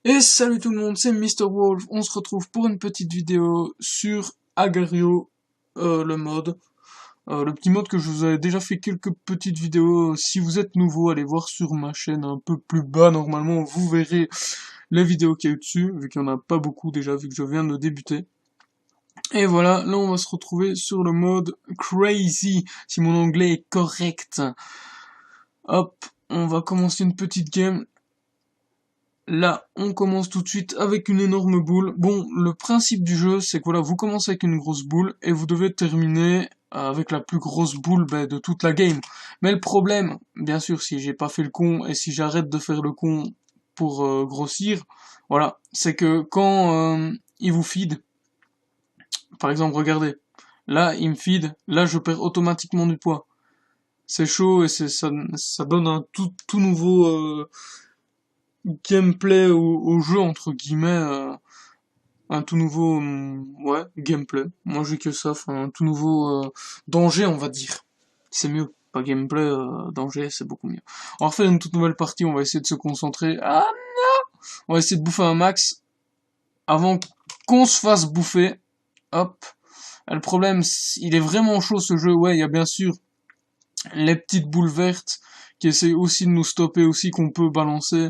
Et salut tout le monde, c'est Mr. Wolf. On se retrouve pour une petite vidéo sur Agario, le mode. Le petit mode que je vous avais déjà fait quelques petites vidéos. Si vous êtes nouveau, allez voir sur ma chaîne un peu plus bas. Normalement, vous verrez les vidéos qu'il y a eu dessus, vu qu'il n'y en a pas beaucoup déjà, vu que je viens de débuter. Et voilà, là on va se retrouver sur le mode Crazy, si mon anglais est correct. Hop, on va commencer une petite game. Là, on commence tout de suite avec une énorme boule. Bon, le principe du jeu, c'est que voilà, vous commencez avec une grosse boule et vous devez terminer avec la plus grosse boule de toute la game. Mais le problème, bien sûr, si j'ai pas fait le con et si j'arrête de faire le con pour grossir, voilà, c'est que quand il vous feed, par exemple, regardez, là, il me feed, là, je perds automatiquement du poids. C'est chaud et ça donne un tout nouveau gameplay au jeu entre guillemets, un tout nouveau ouais gameplay. Moi j'ai que ça, enfin un tout nouveau danger on va dire. C'est mieux, pas gameplay, danger c'est beaucoup mieux. On va refaire une toute nouvelle partie, on va essayer de se concentrer. Ah, on va essayer de bouffer un max avant qu'on se fasse bouffer. Hop. Le problème, il est vraiment chaud ce jeu. Ouais, il y a bien sûr les petites boules vertes qui essaient aussi de nous stopper aussi qu'on peut balancer.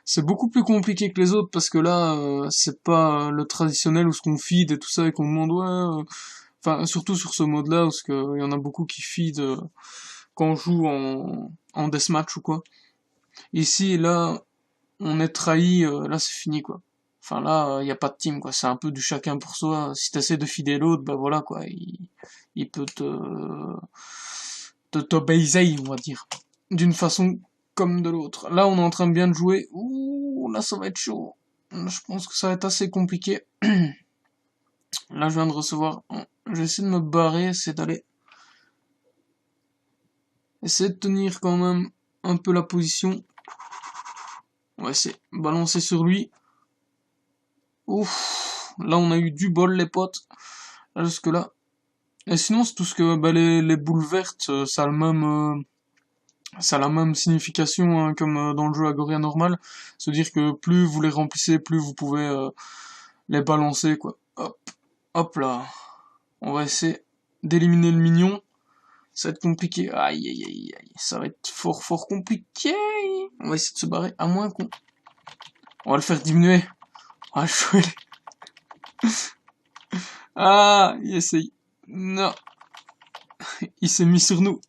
C'est beaucoup plus compliqué que les autres parce que là c'est pas le traditionnel où ce qu'on feed et tout ça et qu'on demande ouais enfin surtout sur ce mode là parce que il y en a beaucoup qui feed quand on joue en deathmatch ou quoi. Ici là on est trahi, là c'est fini quoi. Enfin là y a pas de team quoi, c'est un peu du chacun pour soi. Si t'essaies de feeder l'autre, bah voilà quoi, il peut te baiser, on va dire, d'une façon comme de l'autre. Là, on est en train de bien jouer. Ouh, là, ça va être chaud. Je pense que ça va être assez compliqué. Là, je viens de recevoir. J'essaie de me barrer, c'est d'aller. Essayer de tenir quand même un peu la position. On va essayer de balancer sur lui. Ouf. Là, on a eu du bol, les potes. Là, jusque là. Et sinon, c'est tout ce que bah, les boules vertes, ça a la même signification hein, comme dans le jeu Agoria normal, c'est-à-dire que plus vous les remplissez, plus vous pouvez les balancer quoi. Hop, hop là. On va essayer d'éliminer le mignon. Ça va être compliqué. Aïe aïe aïe aïe. Ça va être fort compliqué. On va essayer de se barrer à moins qu'on. On va le faire diminuer. Ah chouette. Ah, il essaye. Non. Il s'est mis sur nous.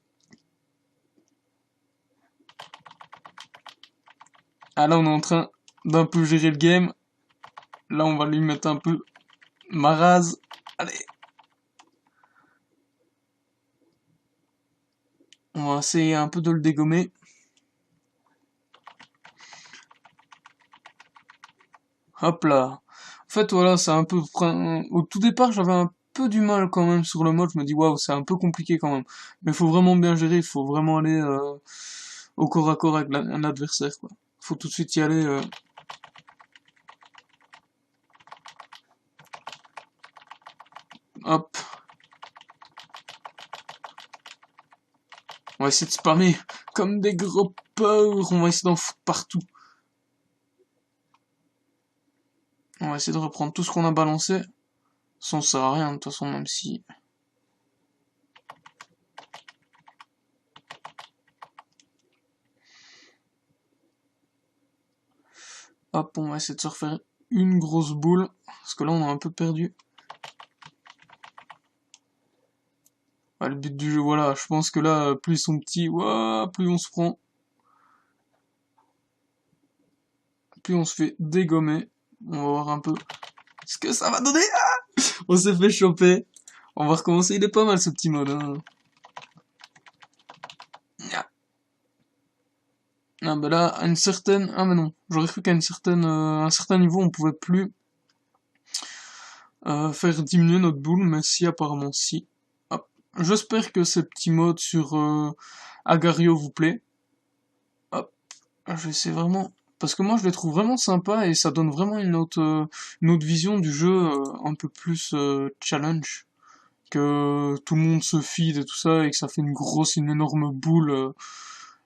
Ah là on est en train d'un peu gérer le game. Là on va lui mettre un peu ma rase. Allez. On va essayer un peu de le dégommer. Hop là. En fait, voilà, c'est un peu... Au tout départ, j'avais un peu du mal quand même sur le mode. Je me dis, waouh, c'est un peu compliqué quand même. Mais il faut vraiment bien gérer, il faut vraiment aller au corps à corps avec un adversaire, quoi. Faut tout de suite y aller. Hop. On va essayer de spammer comme des gros porcs. On va essayer d'en foutre partout. On va essayer de reprendre tout ce qu'on a balancé. Ça ne sert à rien, de toute façon, même si... Hop, on va essayer de se refaire une grosse boule. Parce que là, on a un peu perdu. Ouais, le but du jeu, voilà, je pense que là, plus ils sont petits, ouah, plus on se prend. Plus on se fait dégommer. On va voir un peu ce que ça va donner. Ah, on s'est fait choper. On va recommencer, il est pas mal ce petit mode. Hein. Ah bah là, à une certaine... Ah mais non, j'aurais cru qu'à un certain niveau, on pouvait plus faire diminuer notre boule, mais si, apparemment si. Hop. J'espère que ces petits modes sur Agario vous plaît. Hop. Je vais essayer vraiment... Parce que moi, je les trouve vraiment sympas et ça donne vraiment une autre vision du jeu un peu plus challenge. Que tout le monde se feed et tout ça et que ça fait une énorme boule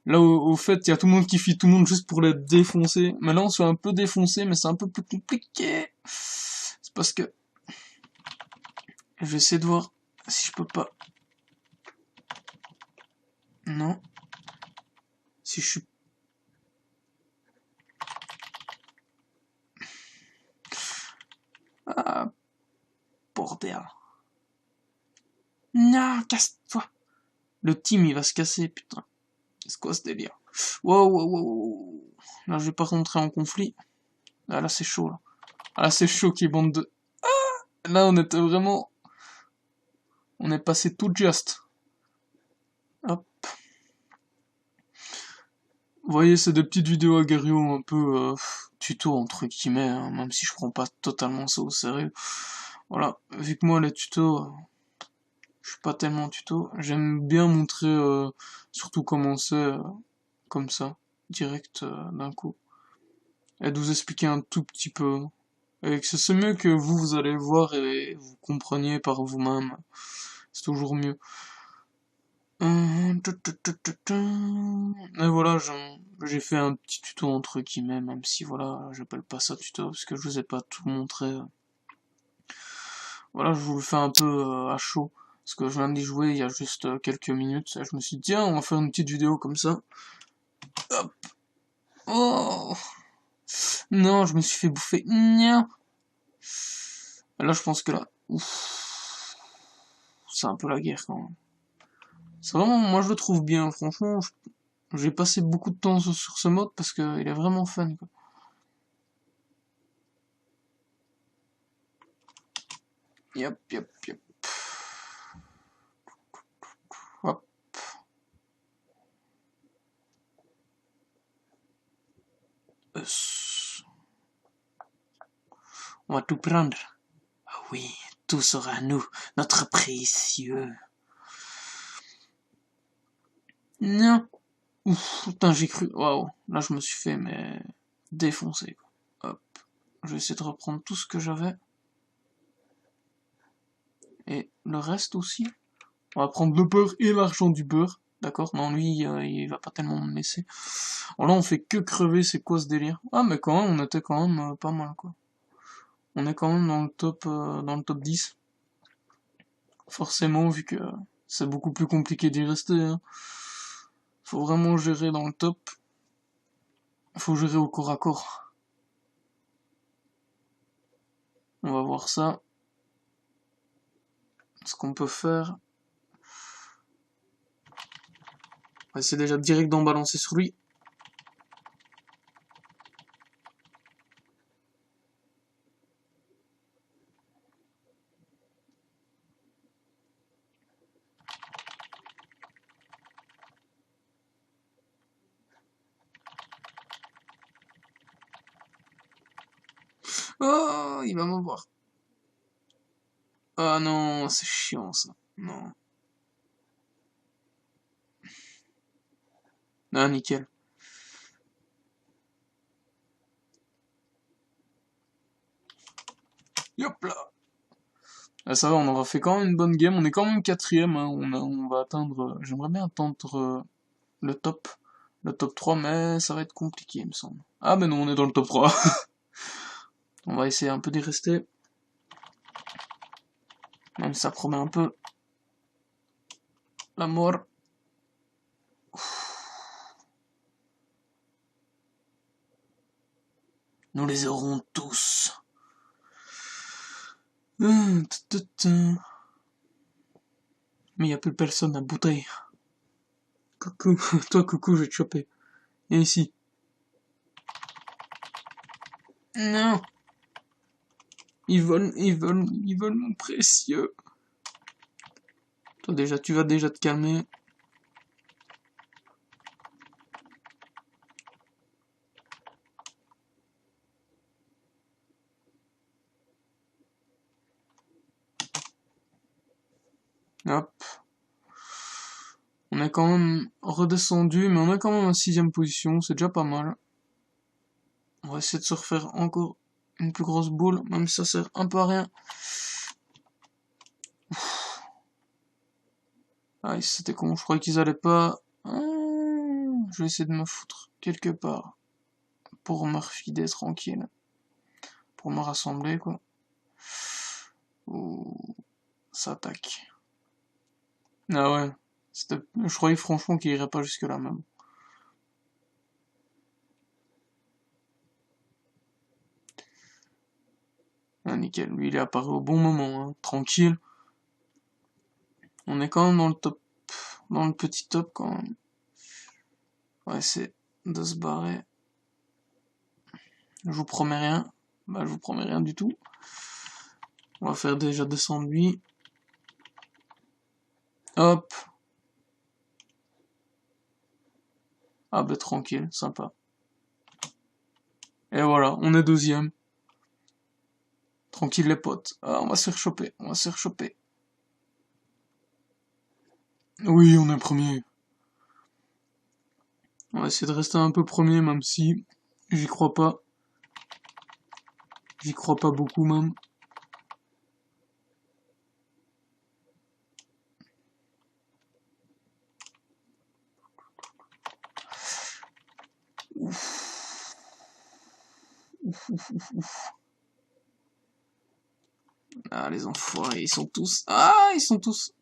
Là, au fait, il y a tout le monde qui fuit tout le monde juste pour les défoncer. Mais là, on se fait un peu défoncer, mais c'est un peu plus compliqué. C'est parce que je vais essayer de voir si je peux pas. Non. Si je suis... Ah, bordel. Non, casse-toi. Le team, il va se casser, putain. C'est quoi ce délire? Wow, wow, wow, wow. Là, je vais pas rentrer en conflit. Ah, là, c'est chaud, là. Ah, là, c'est chaud qui bande de... Là, on était vraiment... On est passé tout juste. Hop. Vous voyez, c'est des petites vidéos aguerrio un peu tuto entre guillemets, hein, même si je prends pas totalement ça au sérieux. Voilà, vu que moi les tutos, je suis pas tellement tuto, j'aime bien montrer surtout comment c'est comme ça, direct d'un coup. Et de vous expliquer un tout petit peu. Et que c'est mieux que vous allez voir et vous compreniez par vous-même. C'est toujours mieux. Et voilà, j'ai fait un petit tuto entre guillemets, même si voilà, j'appelle pas ça tuto parce que je vous ai pas tout montré. Voilà, je vous le fais un peu à chaud parce que je viens d'y jouer il y a juste quelques minutes. Et je me suis dit, tiens, on va faire une petite vidéo comme ça. Hop. Oh non, je me suis fait bouffer. Nya. Là, je pense que là, ouf, c'est un peu la guerre quand même. C'est vraiment, moi je le trouve bien, franchement. J'ai passé beaucoup de temps sur ce mode parce que il est vraiment fun, quoi. Yep, yep, yep. Hop. On va tout prendre. Ah oui, tout sera à nous, notre précieux. Non. Ouf, putain, j'ai cru. Waouh, là je me suis fait mais défoncer, quoi. Hop. Je vais essayer de reprendre tout ce que j'avais. Et le reste aussi. On va prendre le beurre et l'argent du beurre. D'accord? Non, lui, il va pas tellement me laisser. Bon, là, on fait que crever, c'est quoi ce délire? Ah, mais quand même, on était quand même pas mal, quoi. On est quand même dans le top 10. Forcément, vu que c'est beaucoup plus compliqué d'y rester, hein. Faut vraiment gérer dans le top. Faut gérer au corps à corps. On va voir ça. Ce qu'on peut faire. On va essayer déjà direct d'en balancer sur lui. Oh, il va m'avoir. Ah non, c'est chiant ça. Non. Ah, nickel. Hop là. Ah, ça va, on aura fait quand même une bonne game. On est quand même quatrième, hein. On va atteindre. J'aimerais bien atteindre le top. Le top 3, mais ça va être compliqué, il me semble. Ah, mais non, on est dans le top 3. On va essayer un peu d'y rester. Même si ça promet un peu la mort. Nous les aurons tous. Mais il n'y a plus personne à bouteille. Coucou, toi coucou, je vais te choper. Et ici. Non. Ils volent mon précieux. Toi déjà, tu vas déjà te calmer. Hop. On est quand même redescendu, mais on est quand même en 6ème position, c'est déjà pas mal. On va essayer de se refaire encore une plus grosse boule, même si ça sert un peu à rien. Ah, c'était con, je croyais qu'ils allaient pas... Ah, Je vais essayer de me foutre quelque part pour me refider tranquille. Pour me rassembler, quoi. Ouh, ça attaque. Ah ouais. Je croyais franchement qu'il irait pas jusque-là, même. Ah, nickel. Lui, il est apparu au bon moment, hein. Tranquille. On est quand même dans le top. Dans le petit top, quand même. On va essayer de se barrer. Je vous promets rien. Bah, je vous promets rien du tout. On va faire déjà descendre lui. Hop. Ah bah tranquille, sympa. Et voilà, on est deuxième. Tranquille les potes. Ah, on va se faire choper, on va se faire choper. Oui, on est premier. On va essayer de rester un peu premier, même si j'y crois pas. J'y crois pas beaucoup même. Ouf. Ouf, ouf, ouf, ouf. Ah, les enfoirés, ils sont tous... Ah, ils sont tous...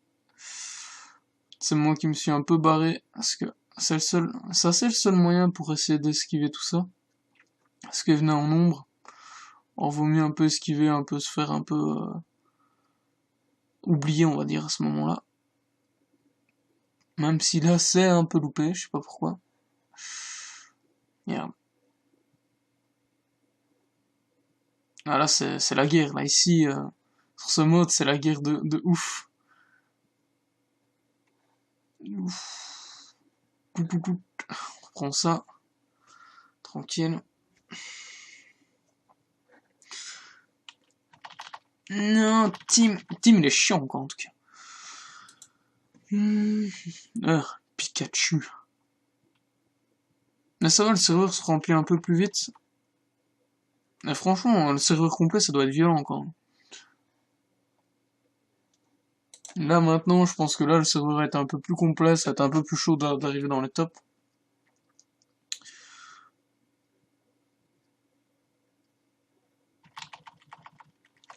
C'est moi qui me suis un peu barré, parce que c'est le seul... Ça, c'est le seul moyen pour essayer d'esquiver tout ça. Parce qu'il venait en nombre. Or, vaut mieux un peu esquiver, un peu se faire un peu... oublier, on va dire, à ce moment-là. Même si là, c'est un peu loupé, je sais pas pourquoi. Merde. Ah là, c'est la guerre, là, ici, sur ce mode, c'est la guerre de ouf. Ouf. On prend ça. Tranquille. Non, Tim, il est chiant, quoi, en tout cas. Pikachu. Mais ça va, le serveur se remplit un peu plus vite. Mais franchement, le serveur complet, ça doit être violent, quand même. Là, maintenant, je pense que là, le serveur est un peu plus complet, ça va être un peu plus chaud d'arriver dans les tops.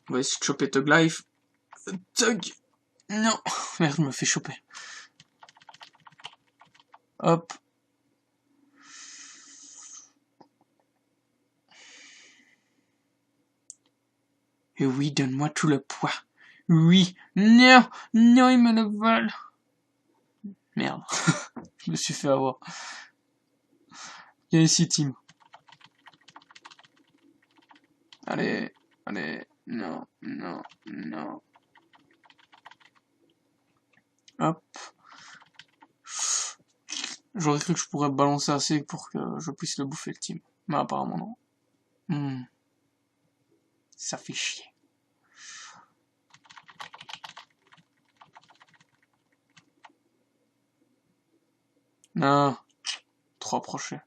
On va essayer de choper Tug Life. Tug! Non! Merde, je me fais choper. Hop. Et oui, donne-moi tout le poids. Oui. Non! Non, il me le vole. Merde. Je me suis fait avoir. Viens ici, Tim. Allez. Allez. Non. Non. Non. Hop. J'aurais cru que je pourrais balancer assez pour que je puisse le bouffer, le Tim. Mais apparemment, non. Ça fait chier. Non. Trop approché.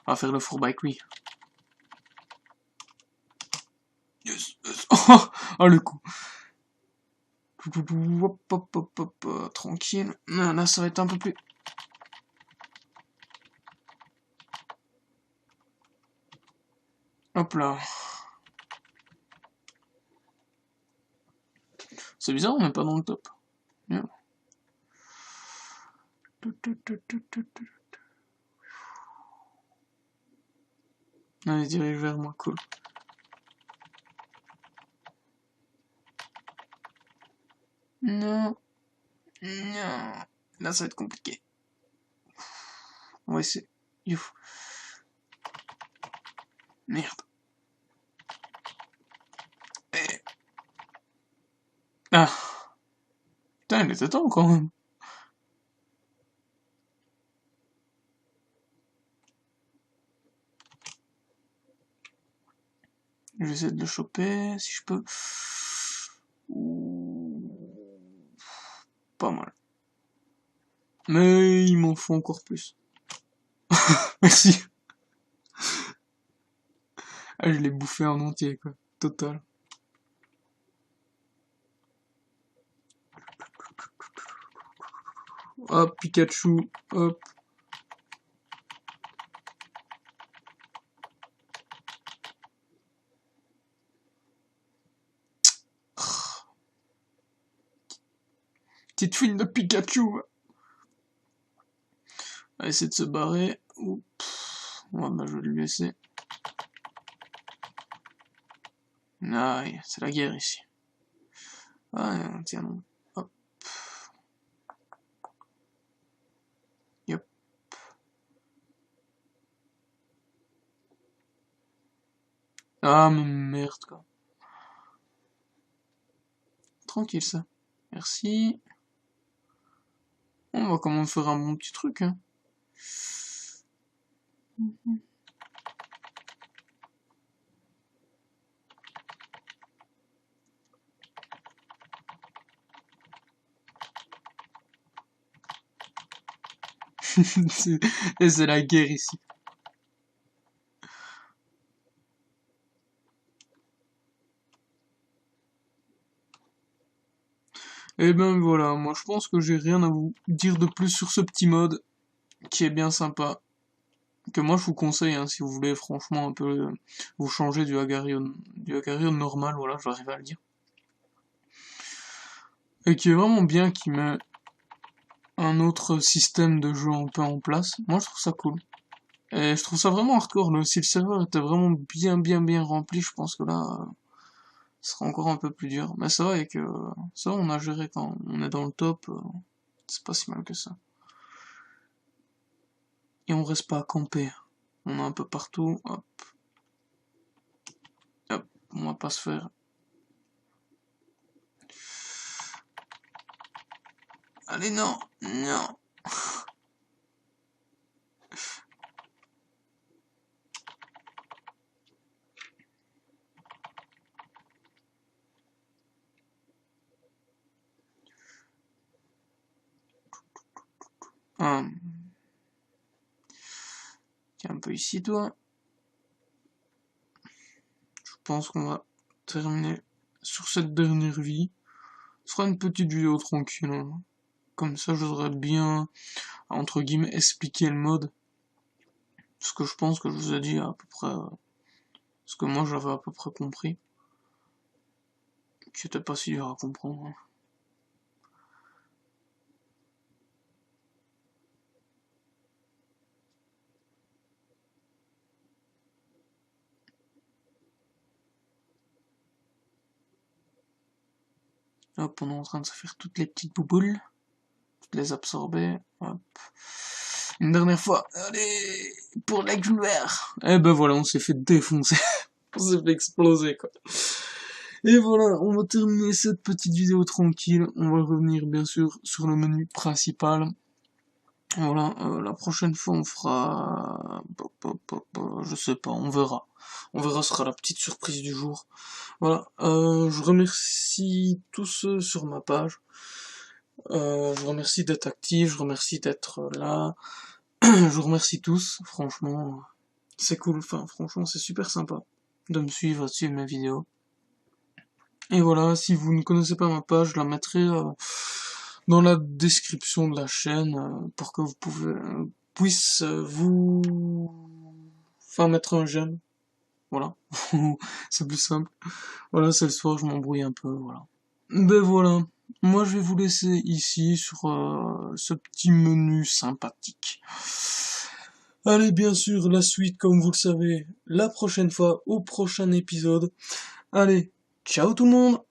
On va faire le fourbe avec lui. Yes, yes. Oh, le coup. Hop, hop, hop, hop, tranquille. Non, là, ça va être un peu plus... Hop là. C'est bizarre, on n'est pas dans le top. Bien. Allez, dirige vers moi, cool. Non. Non. Là, ça va être compliqué. On va essayer. Youf. Merde. Eh. Ah. Putain, il était temps quand même. Je vais essayer de le choper, si je peux. Pas mal. Mais il m'en faut encore plus. Merci. Ah, je l'ai bouffé en entier, quoi. Total. Hop, Pikachu. Hop. Petite fouine de Pikachu. On va essayer de se barrer. Oups. Ouais, bah, je vais lui laisser. Aïe, c'est la guerre ici. Ah, tiens, non. Hop. Yep. Ah, merde, quoi. Tranquille, ça. Merci. On va comment faire un bon petit truc, hein. Et c'est la guerre ici. Et ben voilà, moi je pense que j'ai rien à vous dire de plus sur ce petit mode qui est bien sympa. Que moi je vous conseille, hein, si vous voulez franchement un peu vous changer du Agarion normal, voilà, j'arrive à le dire. Et qui est vraiment bien, qui met un autre système de jeu un peu en place. Moi je trouve ça cool. Et je trouve ça vraiment hardcore, là. Si le serveur était vraiment bien rempli, je pense que là, ce sera encore un peu plus dur. Mais c'est vrai que ça, on a géré quand on est dans le top, c'est pas si mal que ça. Et on reste pas à camper. On est un peu partout, hop. Hop, on va pas se faire. Allez, non, non. Tiens, un peu ici, toi. Je pense qu'on va terminer sur cette dernière vie. Ce sera une petite vidéo tranquille, hein. Comme ça, j'oserais bien, entre guillemets, expliquer le mode. Parce que je pense que je vous ai dit à peu près ce que moi j'avais à peu près compris. Qui était pas si dur à comprendre, hein. Hop, on est en train de se faire toutes les petites bouboules. Toutes les absorber. Hop. Une dernière fois. Allez, pour la gloire. Et ben voilà, on s'est fait défoncer. On s'est fait exploser, quoi. Et voilà, on va terminer cette petite vidéo tranquille. On va revenir bien sûr sur le menu principal. Voilà, la prochaine fois on fera... Je sais pas, on verra. On verra, ce sera la petite surprise du jour. Voilà, je remercie tous ceux sur ma page. Je vous remercie d'être actifs, je vous remercie d'être là. Je vous remercie tous, franchement. C'est cool, enfin franchement c'est super sympa de me suivre, de suivre mes vidéos. Et voilà, si vous ne connaissez pas ma page, je la mettrai dans la description de la chaîne pour que vous puissiez vous... Enfin mettre un j'aime. Voilà, c'est plus simple. Voilà, c'est le soir, je m'embrouille un peu, voilà. Ben voilà, moi je vais vous laisser ici sur ce petit menu sympathique. Allez, bien sûr, la suite, comme vous le savez, la prochaine fois, au prochain épisode. Allez, ciao tout le monde!